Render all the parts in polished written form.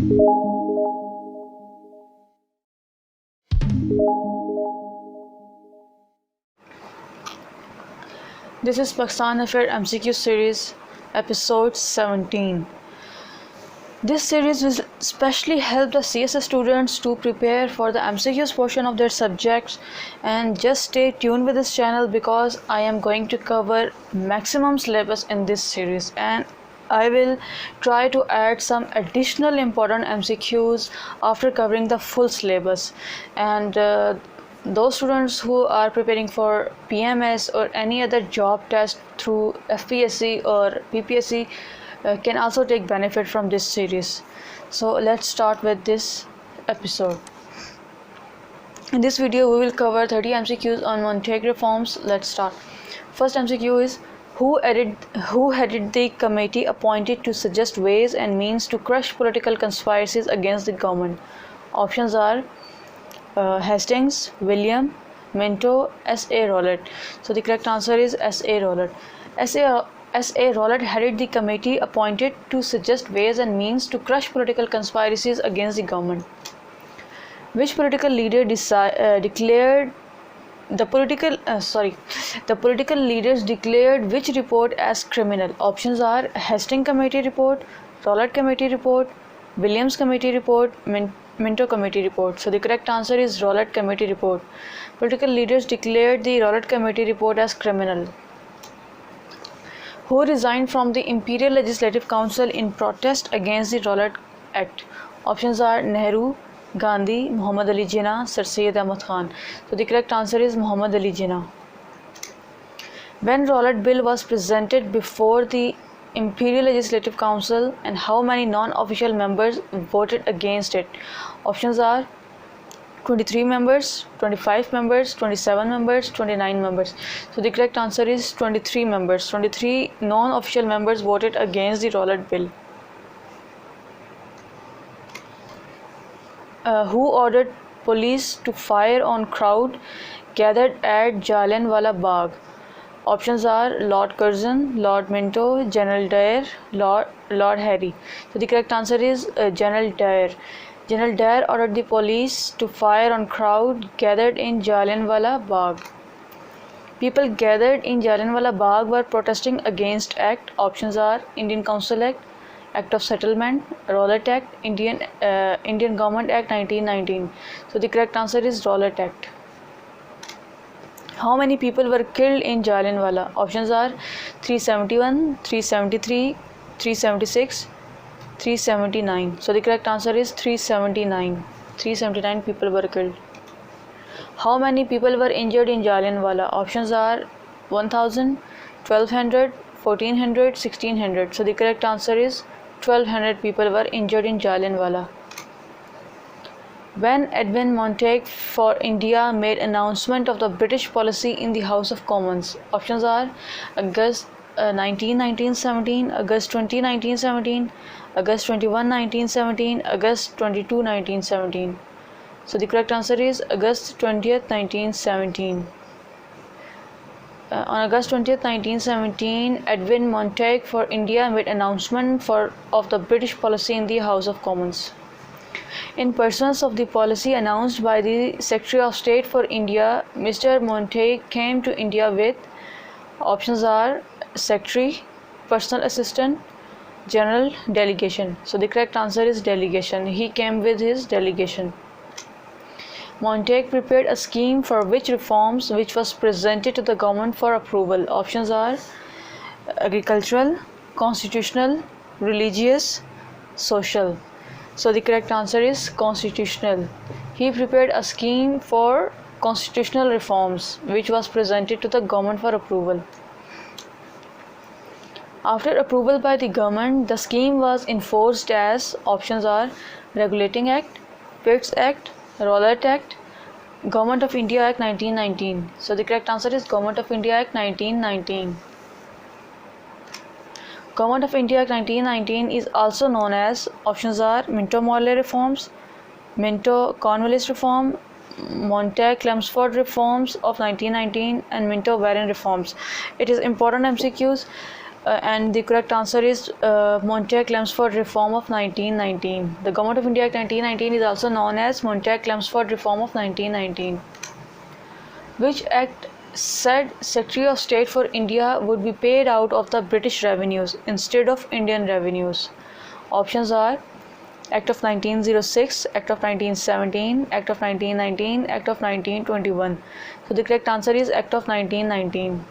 This is Pakistan Affair MCQ series, episode 17. This series will specially help the CSS students to prepare for the MCQs portion of their subjects, and just stay tuned with this channel because I am going to cover maximum syllabus in this series, and I will try to add some additional important MCQs after covering the full syllabus. And those students who are preparing for PMS or any other job test through FPSC or PPSC can also take benefit from this series. So let's start with this episode. In this video we will cover 30 MCQs on Montague reforms. Let's start. First MCQ is who headed the committee appointed to suggest ways and means to crush political conspiracies against the government? Options are Hastings, William, Minto, S.A. Rowlatt. So the correct answer is S.A. Rowlatt. S.A. Rowlatt headed the committee appointed to suggest ways and means to crush political conspiracies against the government. Which political leader declared the political leaders declared which report as criminal? Options are Hastings Committee report, Rowlatt Committee report, Williams Committee report, Minto Committee report. So the correct answer is Rowlatt Committee report. Political leaders declared the Rowlatt Committee report as criminal. Who resigned from the Imperial Legislative Council in protest against the Rowlatt Act? Options are Nehru, Gandhi, Muhammad Ali Jinnah, Sir Syed Ahmad Khan. So the correct answer is Muhammad Ali Jinnah. When Rowlatt Bill was presented before the Imperial Legislative Council, and how many non-official members voted against it? Options are 23 members, 25 members, 27 members, 29 members. So the correct answer is 23 members. 23 non-official members voted against the Rowlatt Bill. Who ordered police to fire on crowd gathered at Jallianwala Bagh? Options are Lord Curzon, Lord Minto, General Dyer, Lord Harry. So the correct answer is General Dyer. General Dyer ordered the police to fire on crowd gathered in Jallianwala Bagh. People gathered in Jallianwala Bagh were protesting against Act. Options are Indian Council Act, Act of Settlement, Rowlatt Act, Indian Government Act 1919. So the correct answer is Rowlatt Act. How many people were killed in Jallianwala? Options are 371, 373, 376, 379. So the correct answer is 379. 379 people were killed. How many people were injured in Jallianwala? Options are 1000, 1200, 1400, 1600. So the correct answer is 1200 people were injured in Jallianwala. When Edwin Montague for India made announcement of the British policy in the House of Commons? Options are August 19, 1917, August 20, 1917, August 21, 1917, August 22, 1917. So the correct answer is August 20th, 1917. On August 20th, 1917, Edwin Montague for India made announcement of the British policy in the House of Commons. In pursuance of the policy announced by the Secretary of State for India, Mr. Montague came to India with. Options are Secretary, Personal Assistant, General, Delegation. So the correct answer is delegation. He came with his delegation. Montague prepared a scheme for which reforms which was presented to the government for approval? Options are agricultural, constitutional, religious, social. So the correct answer is constitutional. He prepared a scheme for constitutional reforms which was presented to the government for approval. After approval by the government, the scheme was enforced as. Options are Regulating Act, Pitts Act, Rowlatt Act, Government of India Act 1919. So the correct answer is Government of India Act 1919. Government of India Act 1919 is also known as. Options are Minto-Morley reforms, Minto-Cornwallis reform, Montague-Chelmsford reforms of 1919, and Minto-Warren reforms. It is important MCQs. And the correct answer is Montague-Chelmsford Reform of 1919. The Government of India Act 1919 is also known as Montague-Chelmsford Reform of 1919. Which act said Secretary of State for India would be paid out of the British revenues instead of Indian revenues? Options are Act of 1906, Act of 1917, Act of 1919, Act of 1921. So the correct answer is Act of 1919.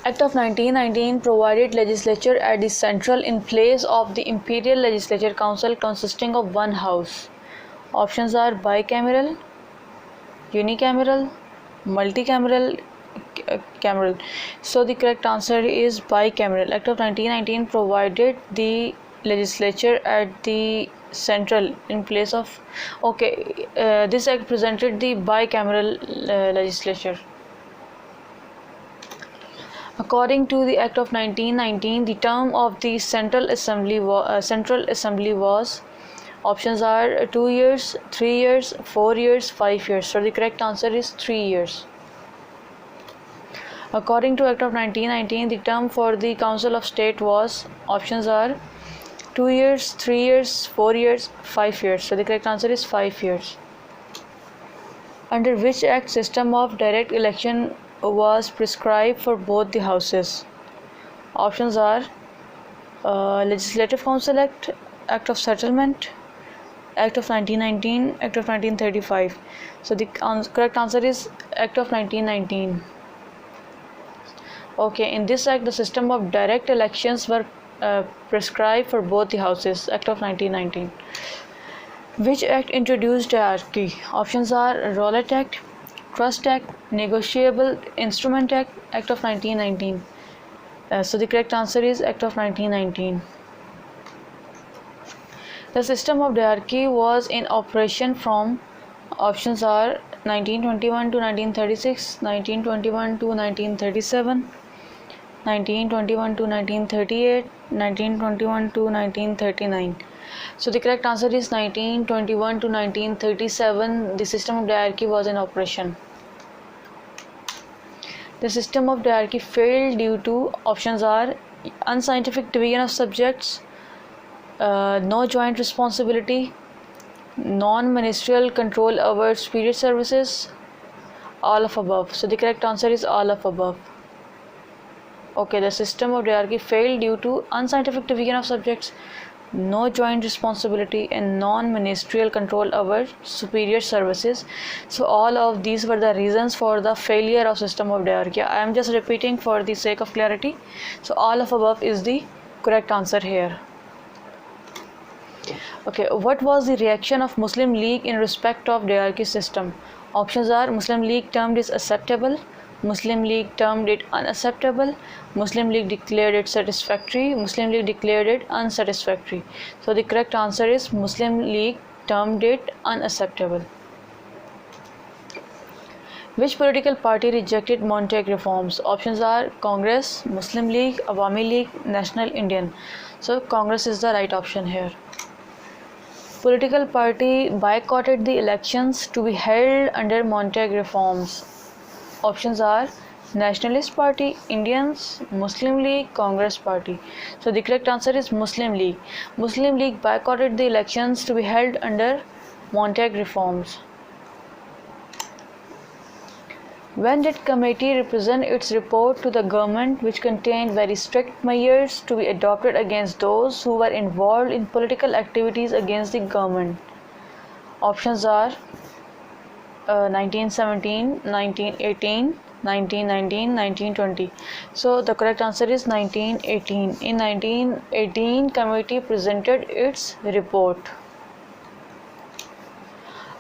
Act of 1919 provided legislature at the central in place of the Imperial Legislature Council consisting of one house. Options are bicameral, unicameral, multicameral, cameral. So the correct answer is bicameral. Act of 1919 provided the legislature at the central in place of this act presented the bicameral legislature. According to the Act of 1919, the term of the Central Assembly was options are 2 years, 3 years, 4 years, 5 years. So the correct answer is 3 years. According to Act of 1919, the term for the Council of State was options are 2 years, 3 years, 4 years, 5 years. So the correct answer is 5 years. Under which act system of direct election was prescribed for both the houses? Options are Legislative Council Act, Act of Settlement, Act of 1919, Act of 1935. So the correct answer is Act of 1919. In this act the system of direct elections were prescribed for both the houses. Act of 1919. Which act introduced diarchy? Options are Rowlatt Act, Trust Act, Negotiable Instrument Act, Act of 1919. So the correct answer is Act of 1919. The system of diarchy was in operation from options are 1921 to 1936, 1921 to 1937, 1921 to 1938, 1921 to 1939. So the correct answer is 1921 to 1937. The system of diarchy was in operation. The system of diarchy failed due to options are unscientific division of subjects, no joint responsibility, non-ministerial control over superior services, all of above. So the correct answer is all of above. The system of diarchy failed due to unscientific division of subjects, no joint responsibility, and non-ministerial control over superior services. So all of these were the reasons for the failure of system of diarchy. I am just repeating for the sake of clarity. So all of above is the correct answer here. What was the reaction of Muslim League in respect of diarchy system? Options are Muslim League termed it acceptable, Muslim League termed it unacceptable, Muslim League declared it satisfactory, Muslim League declared it unsatisfactory. So the correct answer is Muslim League termed it unacceptable. Which political party rejected Montague reforms? Options are Congress, Muslim League, Awami League, National Indian. So Congress is the right option here. Political party boycotted the elections to be held under Montague reforms. Options are Nationalist Party, Indians, Muslim League, Congress Party. So the correct answer is Muslim League. Muslim League boycotted the elections to be held under Montague reforms. When did committee represent its report to the government, which contained very strict measures to be adopted against those who were involved in political activities against the government? Options are 1917, 1918, 1919, 1920. So the correct answer is 1918. In 1918, committee presented its report.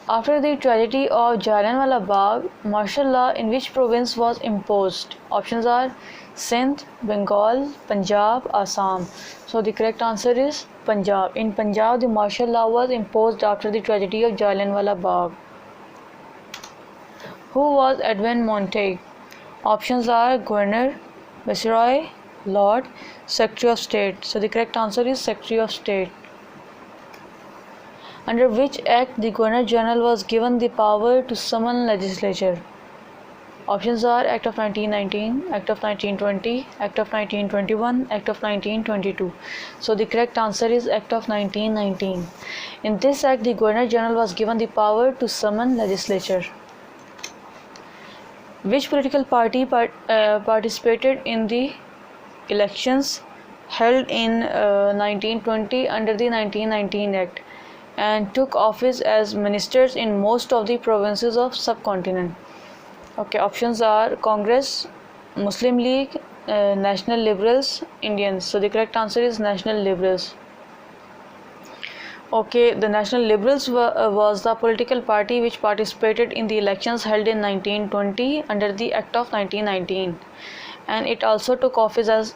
After the tragedy of Jallianwala Bagh, martial law in which province was imposed? Options are Sindh, Bengal, Punjab, Assam. So the correct answer is Punjab. In Punjab, the martial law was imposed after the tragedy of Jallianwala Bagh. Who was Edwin Montague? Options are Governor, Viceroy, Lord, Secretary of State. So the correct answer is Secretary of State. Under which act the Governor General was given the power to summon legislature? Options are Act of 1919, Act of 1920, Act of 1921, Act of 1922. So the correct answer is Act of 1919. In this act, the Governor General was given the power to summon legislature. Which political party participated in the elections held in 1920 under the 1919 Act and took office as ministers in most of the provinces of subcontinent? Okay, options are Congress, Muslim League, National Liberals, Indians. So the correct answer is National Liberals. Okay, the National Liberals was the political party which participated in the elections held in 1920 under the Act of 1919, and it also took office as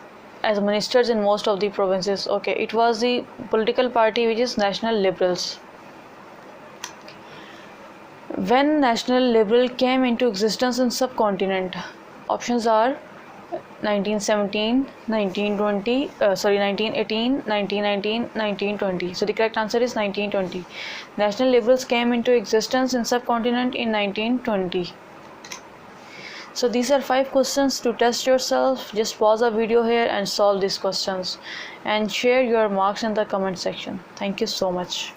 ministers in most of the provinces. Okay, it was the political party which is National Liberals. When National Liberal came into existence in subcontinent? Options are 1917, 1920, 1918, 1919, 1920. So the correct answer is 1920. National Liberals came into existence in subcontinent in 1920. So these are 5 questions to test yourself. Just pause the video here and solve these questions and share your marks in the comment section. Thank you so much.